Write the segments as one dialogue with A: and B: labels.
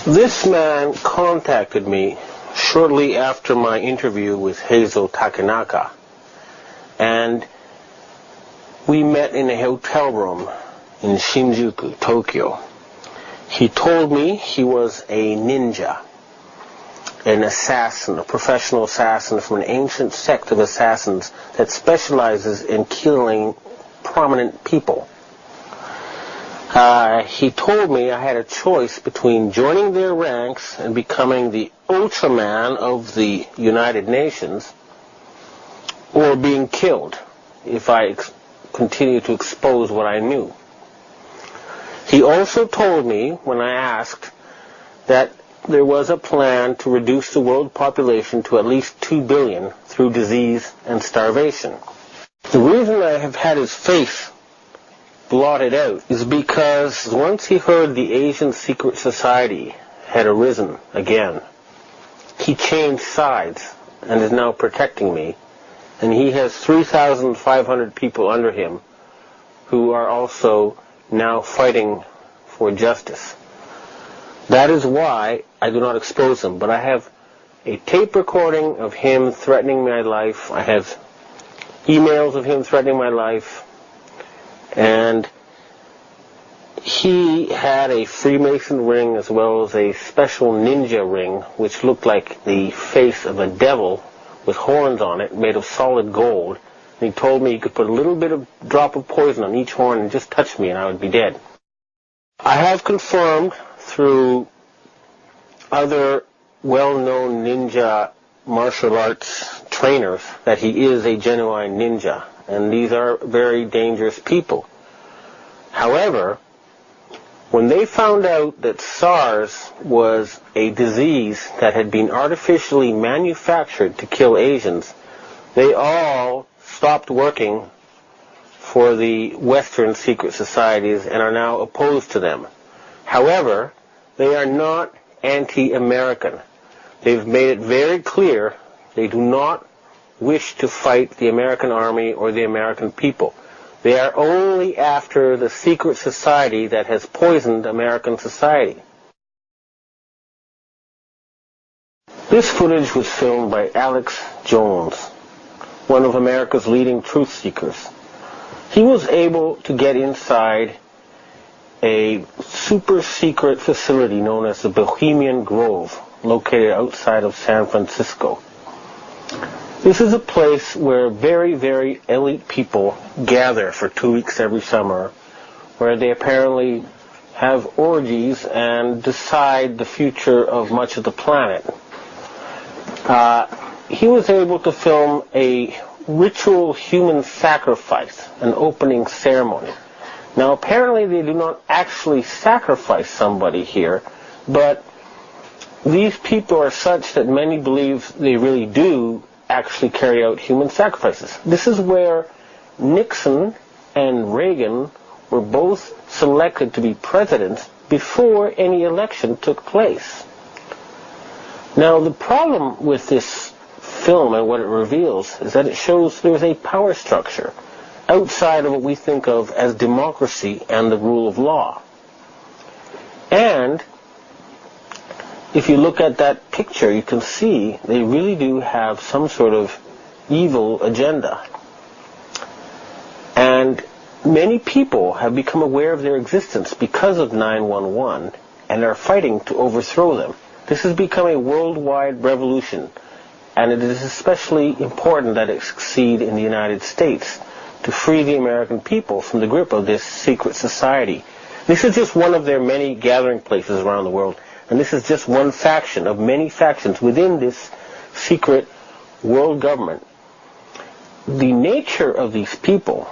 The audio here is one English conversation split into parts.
A: This man contacted me shortly after my interview with Heizo Takenaka, and we met in a hotel room in Shinjuku, Tokyo. He told me he was a ninja, an assassin, a professional assassin from an ancient sect of assassins that specializes in killing prominent people. He told me I had a choice between joining their ranks and becoming the Ultraman of the United Nations, or being killed if I continued to expose what I knew. He also told me, when I asked, that there was a plan to reduce the world population to at least 2 billion through disease and starvation. The reason I have had his face blotted out is because once he heard the Asian secret society had arisen again, he changed sides and is now protecting me, and he has 3,500 people under him who are also now fighting for justice. That is why I do not expose him, but I have a tape recording of him threatening my life. I have emails of him threatening my life, and he had a Freemason ring as well as a special ninja ring which looked like the face of a devil with horns on it made of solid gold. And he told me he could put a little bit of drop of poison on each horn and just touch me and I would be dead. I have confirmed through other well-known ninja martial arts trainers that he is a genuine ninja, and these are very dangerous people. However, when they found out that SARS was a disease that had been artificially manufactured to kill Asians, they all stopped working for the Western secret societies and are now opposed to them. However, they are not anti-American. They've made it very clear they do not wish to fight the American army or the American people. They are only after the secret society that has poisoned American society. This footage was filmed by Alex Jones, one of America's leading truth seekers. He was able to get inside a super secret facility known as the Bohemian Grove, located outside of San Francisco. This is a place where very, very elite people gather for 2 weeks every summer, where they apparently have orgies and decide the future of much of the planet. He was able to film a ritual human sacrifice, an opening ceremony. Now, apparently they do not actually sacrifice somebody here, but these people are such that many believe they really do actually carry out human sacrifices. This is where Nixon and Reagan were both selected to be presidents before any election took place. Now, the problem with this film and what it reveals is that it shows there's a power structure outside of what we think of as democracy and the rule of law. And if you look at that picture, you can see they really do have some sort of evil agenda. And many people have become aware of their existence because of 9/11 and are fighting to overthrow them. This has become a worldwide revolution, and it is especially important that it succeed in the United States to free the American people from the grip of this secret society. This is just one of their many gathering places around the world. And this is just one faction of many factions within this secret world government. The nature of these people,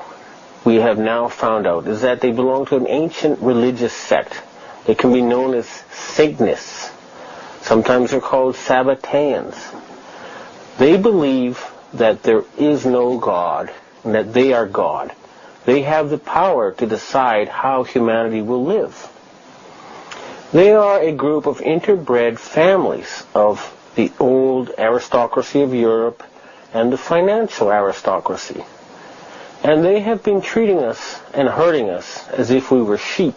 A: we have now found out, is that they belong to an ancient religious sect. They can be known as Satanists. Sometimes they're called Sabbateans. They believe that there is no God and that they are God. They have the power to decide how humanity will live. They are a group of interbred families of the old aristocracy of Europe and the financial aristocracy. And they have been treating us and hurting us as if we were sheep.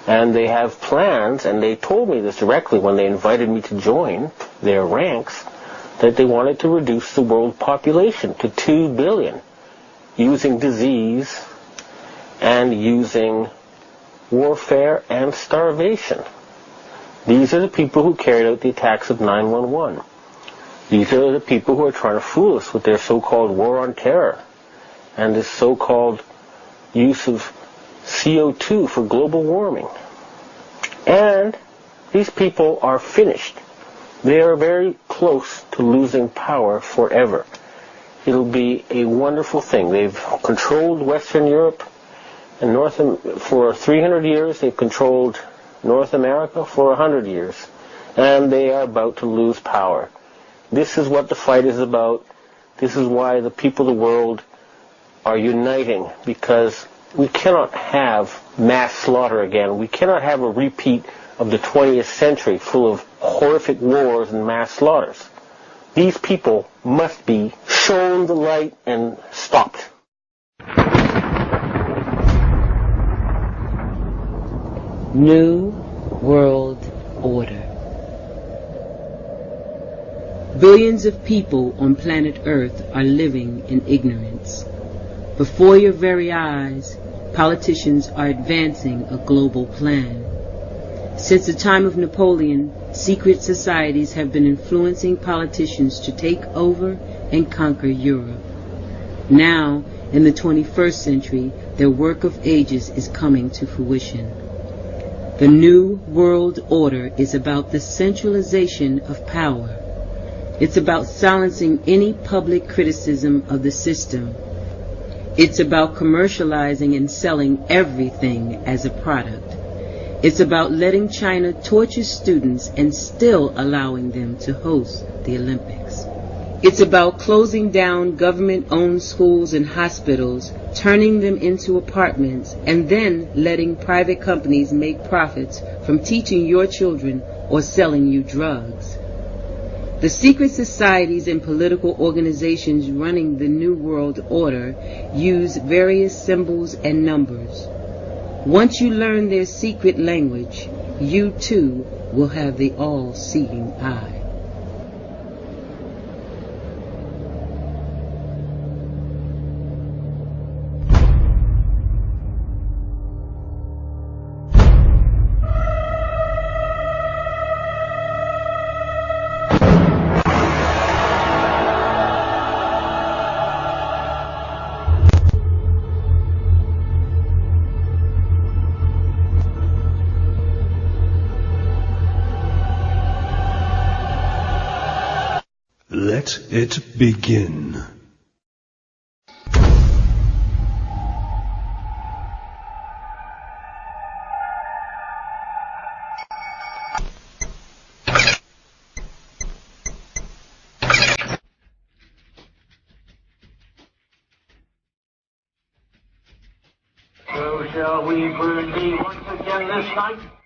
A: And they have plans, and they told me this directly when they invited me to join their ranks, that they wanted to reduce the world population to 2 billion using disease and using warfare and starvation. These are the people who carried out the attacks of 9/11. These are the people who are trying to fool us with their so-called war on terror and this so-called use of CO2 for global warming. And these people are finished. They are very close to losing power forever. It'll be a wonderful thing. They've controlled Western Europe and for 300 years. They've controlled North America for 100 years. And they are about to lose power. This is what the fight is about. This is why the people of the world are uniting, because we cannot have mass slaughter again. We cannot have a repeat of the 20th century full of horrific wars and mass slaughters. These people must be shown the light and stopped.
B: New World Order. Billions of people on planet Earth are living in ignorance. Before your very eyes, politicians are advancing a global plan. Since the time of Napoleon, secret societies have been influencing politicians to take over and conquer Europe. Now, in the 21st century, their work of ages is coming to fruition. The New World Order is about the centralization of power. It's about silencing any public criticism of the system. It's about commercializing and selling everything as a product. It's about letting China torture students and still allowing them to host the Olympics. It's about closing down government-owned schools and hospitals, turning them into apartments, and then letting private companies make profits from teaching your children or selling you drugs. The secret societies and political organizations running the New World Order use various symbols and numbers. Once you learn their secret language, you too will have the all-seeing eye.
C: Let it begin.
A: So shall we burn thee once again this night?